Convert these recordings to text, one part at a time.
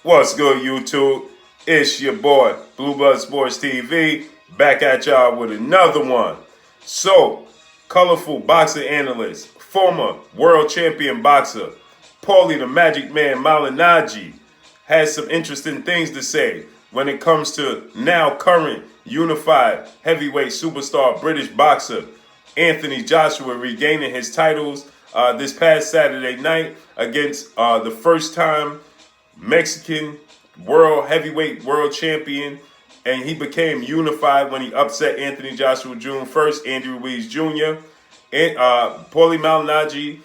What's good, YouTube? It's your boy, Blue Blood Sports TV, back at y'all with another one. So, colorful boxing analyst, former world champion boxer, Paulie the Magic Man Malignaggi, has some interesting things to say when it comes to now current unified heavyweight superstar British boxer Anthony Joshua regaining his titles this past Saturday night against the first time Mexican world champion, and he became unified when he upset Anthony Joshua June 1st, Andy Ruiz Jr. And Paulie Malignaggi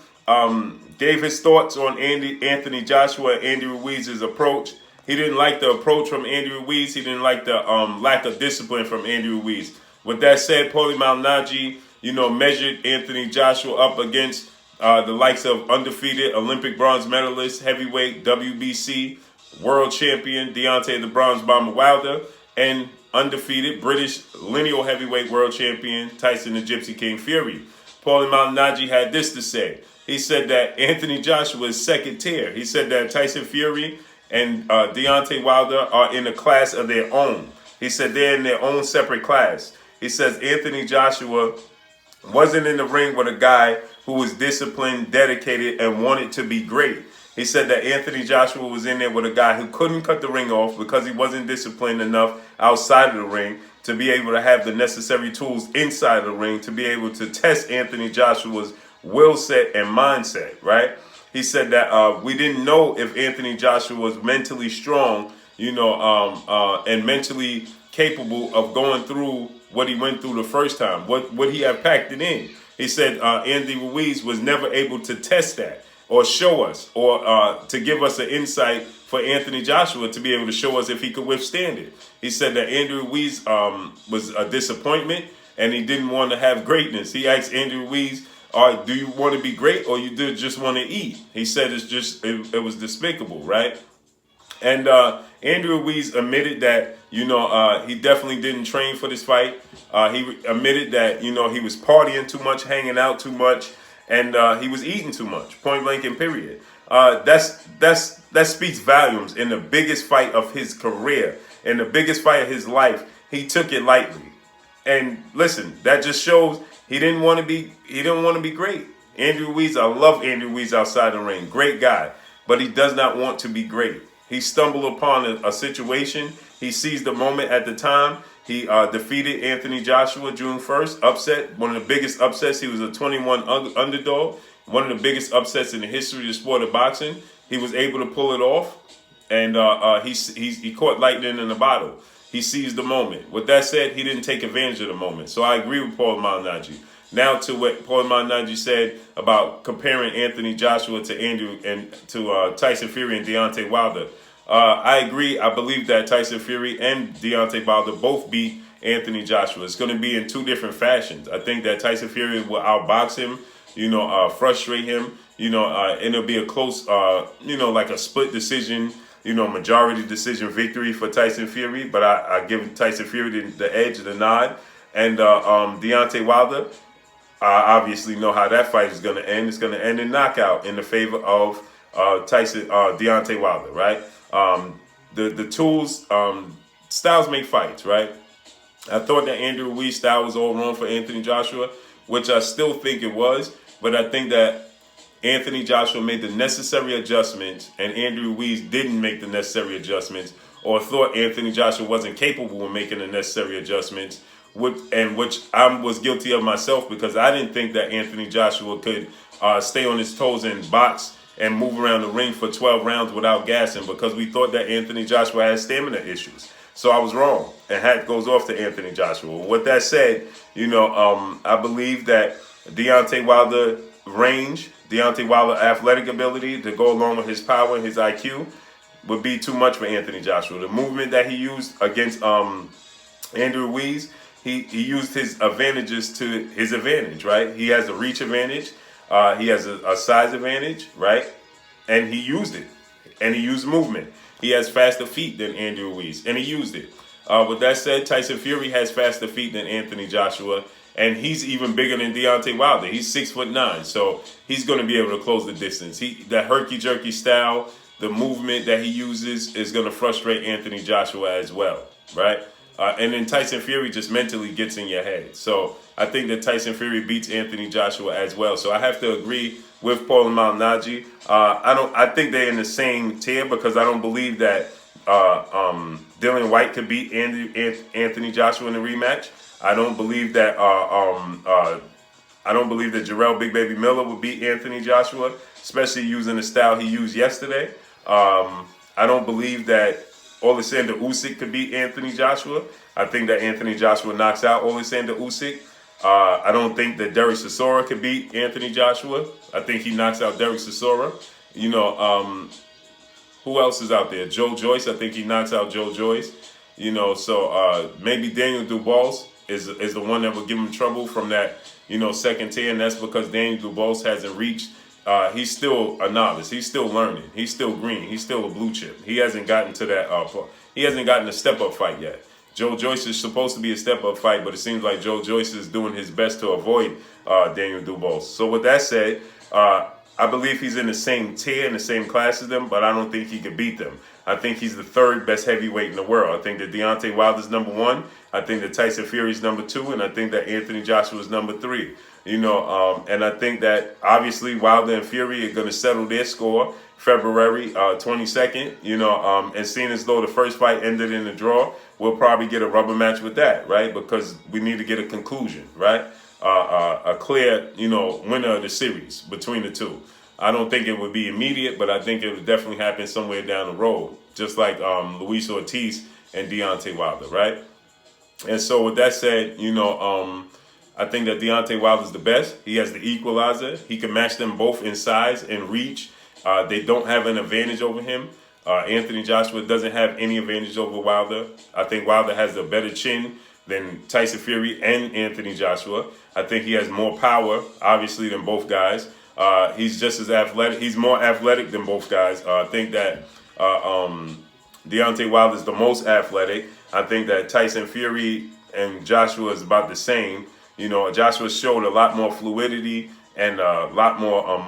gave his thoughts on Anthony Joshua and Andy Ruiz's approach. He didn't like the approach from Andy Ruiz. He didn't like the lack of discipline from Andy Ruiz. With that said, Paulie Malignaggi, measured Anthony Joshua up against the likes of undefeated Olympic bronze medalist, heavyweight WBC world champion Deontay the Bronze Bomber Wilder, and undefeated British lineal heavyweight world champion Tyson the Gypsy King Fury. Paulie Malignaggi had this to say. He said that Anthony Joshua is second tier. He said that Tyson Fury and Deontay Wilder are in a class of their own. He said they're in their own separate class. He says Anthony Joshua wasn't in the ring with a guy who was disciplined, dedicated, and wanted to be great. He said that Anthony Joshua was in there with a guy who couldn't cut the ring off because he wasn't disciplined enough outside of the ring to be able to have the necessary tools inside of the ring to be able to test Anthony Joshua's will set and mindset, right? He said that we didn't know if Anthony Joshua was mentally strong, and mentally capable of going through what he went through the first time. Would he have packed it in? He said Andy Ruiz was never able to test that or show us or to give us an insight for Anthony Joshua to be able to show us if he could withstand it. He said that Andy Ruiz was a disappointment and he didn't want to have greatness. He asked Andy Ruiz, do you want to be great or you just want to eat? He said it was despicable, right? And Andy Ruiz admitted that, he definitely didn't train for this fight. He admitted that, he was partying too much, hanging out too much, and he was eating too much, point blank and period. That speaks volumes. In the biggest fight of his career, in the biggest fight of his life, he took it lightly. And listen, that just shows he didn't want to be great. Andy Ruiz, I love Andy Ruiz outside the ring. Great guy. But he does not want to be great. He stumbled upon a situation. He seized the moment at the time. He defeated Anthony Joshua June 1st, upset, one of the biggest upsets. He was a 21 underdog, one of the biggest upsets in the history of the sport of boxing. He was able to pull it off, and he caught lightning in a bottle. He seized the moment. With that said, he didn't take advantage of the moment. So I agree with Paulie Malignaggi. Now to what Paulie Malignaggi said about comparing Anthony Joshua to Tyson Fury and Deontay Wilder. I agree. I believe that Tyson Fury and Deontay Wilder both beat Anthony Joshua. It's going to be in two different fashions. I think that Tyson Fury will outbox him, frustrate him, and it'll be a close, like a split decision, majority decision victory for Tyson Fury. But I give Tyson Fury the edge, the nod. And Deontay Wilder, I obviously know how that fight is going to end. It's going to end in knockout in the favor of Deontay Wilder, right? The tools, styles make fights, right? I thought that Andy Ruiz's style was all wrong for Anthony Joshua, which I still think it was, but I think that Anthony Joshua made the necessary adjustments and Andy Ruiz didn't make the necessary adjustments, or thought Anthony Joshua wasn't capable of making the necessary adjustments, which I was guilty of myself, because I didn't think that Anthony Joshua could stay on his toes and box and move around the ring for 12 rounds without gassing, because we thought that Anthony Joshua had stamina issues. So I was wrong, and hat goes off to Anthony Joshua. With that said, I believe that Deontay Wilder range, Deontay Wilder athletic ability to go along with his power and his IQ would be too much for Anthony Joshua. The movement that he used against Andy Ruiz, he used his advantages to his advantage, right? He has a reach advantage. He has a size advantage, right? And he used it. And he used movement. He has faster feet than Andy Ruiz, and he used it. With that said, Tyson Fury has faster feet than Anthony Joshua, and he's even bigger than Deontay Wilder. He's 6'9", so he's going to be able to close the distance. That herky-jerky style, the movement that he uses is going to frustrate Anthony Joshua as well, right? And then Tyson Fury just mentally gets in your head. So I think that Tyson Fury beats Anthony Joshua as well. So I have to agree with Paulie Malignaggi. I think they're in the same tier because I don't believe that Dillian White could beat Anthony Joshua in the rematch. I don't believe that Jarrell Big Baby Miller would beat Anthony Joshua, especially using the style he used yesterday. I don't believe that Alexander Usyk could beat Anthony Joshua. I think that Anthony Joshua knocks out Alexander Usyk. I don't think that Derek Chisora could beat Anthony Joshua. I think he knocks out Derek Chisora. You know, who else is out there? Joe Joyce. I think he knocks out Joe Joyce. You know, so maybe Daniel Dubois is the one that would give him trouble from that, you know, second tier, and that's because Daniel Dubois hasn't reached. He's still a novice. He's still learning. He's still green. He's still a blue chip. He hasn't gotten to that. He hasn't gotten a step-up fight yet. Joe Joyce is supposed to be a step-up fight, but it seems like Joe Joyce is doing his best to avoid Daniel Dubois. So with that said, I believe he's in the same tier, in the same class as them, but I don't think he could beat them. I think he's the third best heavyweight in the world. I think that Deontay Wilder's number 1. I think that Tyson Fury's number 2, and I think that Anthony Joshua's number 3. You know, and I think that obviously Wilder and Fury are going to settle their score February 22nd. You know, and seeing as though the first fight ended in a draw, we'll probably get a rubber match with that, right? Because we need to get a conclusion, right? A clear, you know, winner of the series between the two. I don't think it would be immediate, but I think it would definitely happen somewhere down the road, just like Luis Ortiz and Deontay Wilder, right? And so with that said, you know, I think that Deontay Wilder's the best. He has the equalizer. He can match them both in size and reach. They don't have an advantage over him. Anthony Joshua doesn't have any advantage over Wilder. I think Wilder has a better chin than Tyson Fury and Anthony Joshua. I think he has more power, obviously, than both guys. He's just as athletic. He's more athletic than both guys. I think that Deontay Wilder is the most athletic. I think that Tyson Fury and Joshua is about the same. You know, Joshua showed a lot more fluidity and a lot more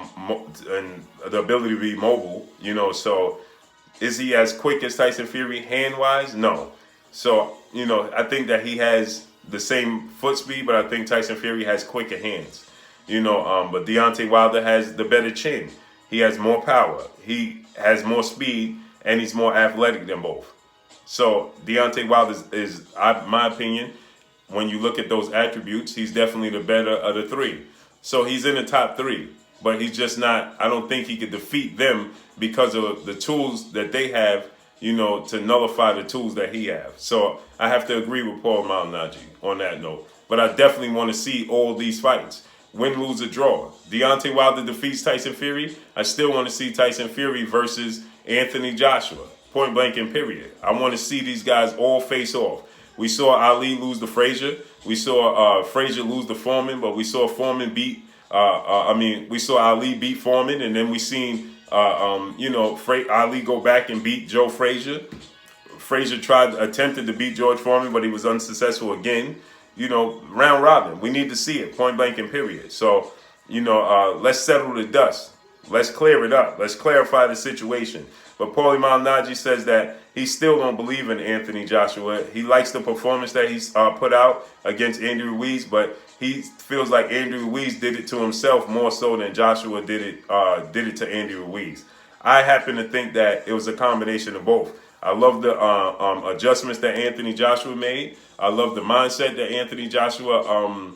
and the ability to be mobile. You know, so is he as quick as Tyson Fury hand-wise? No. So, you know, I think that he has the same foot speed, but I think Tyson Fury has quicker hands. You know, but Deontay Wilder has the better chin. He has more power. He has more speed, and he's more athletic than both. So Deontay Wilder is my opinion, when you look at those attributes, he's definitely the better of the three. So he's in the top 3, but he's just not. I don't think he could defeat them because of the tools that they have, you know, to nullify the tools that he has. So I have to agree with Paul Malignaggi on that note. But I definitely want to see all these fights. Win, lose, or draw. Deontay Wilder defeats Tyson Fury. I still want to see Tyson Fury versus Anthony Joshua. Point blank and period. I want to see these guys all face off. We saw Ali lose to Frazier. We saw Frazier lose to Foreman, but we saw Foreman beat. We saw Ali beat Foreman, and then we seen Ali go back and beat Joe Frazier. Frazier attempted to beat George Foreman, but he was unsuccessful again. You know, round robin. We need to see it, point blank and period. So, you know, let's settle the dust. Let's clear it up. Let's clarify the situation. But Paulie Malignaggi says that he still don't believe in Anthony Joshua. He likes the performance that he's put out against Andy Ruiz, but he feels like Andy Ruiz did it to himself more so than Joshua did it to Andy Ruiz. I happen to think that it was a combination of both. I love the adjustments that Anthony Joshua made. I love the mindset that Anthony Joshua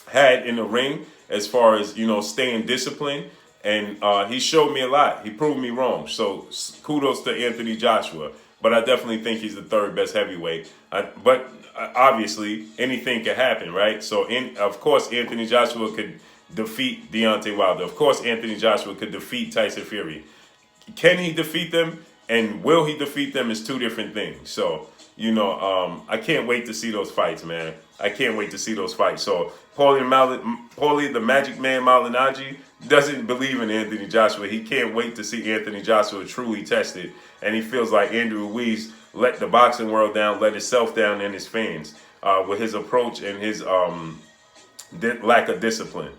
had in the ring as far as, you know, staying disciplined. And he showed me a lot. He proved me wrong. So kudos to Anthony Joshua. But I definitely think he's the third best heavyweight. But obviously, anything can happen, right? So, of course, Anthony Joshua could defeat Deontay Wilder. Of course, Anthony Joshua could defeat Tyson Fury. Can he defeat them? And will he defeat them is two different things. So, you know, I can't wait to see those fights, man. I can't wait to see those fights. So, Paulie, the Magic Man Malignaggi, doesn't believe in Anthony Joshua. He can't wait to see Anthony Joshua truly tested. And he feels like Andrew Ruiz let the boxing world down, let himself down, and his fans with his approach and his lack of discipline.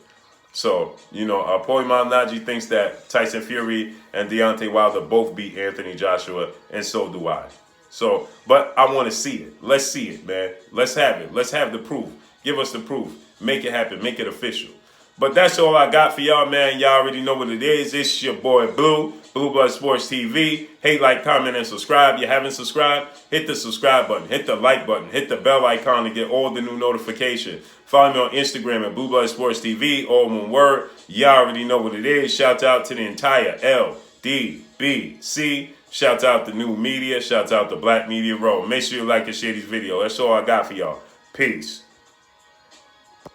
So, you know, Paulie Malignaggi thinks that Tyson Fury and Deontay Wilder both beat Anthony Joshua, and so do I. So, but I want to see it. Let's see it, man. Let's have it. Let's have the proof. Give us the proof. Make it happen. Make it official. But that's all I got for y'all, man. Y'all already know what it is. It's your boy Blue, Blue Blood Sports TV. Hate, like, comment, and subscribe. You haven't subscribed? Hit the subscribe button. Hit the like button. Hit the bell icon to get all the new notifications. Follow me on Instagram at Blue Blood Sports TV. All one word. Y'all already know what it is. Shout out to the entire LDBC. Shout out to new media. Shout out to Black Media Row. Make sure you like and share this video. That's all I got for y'all. Peace.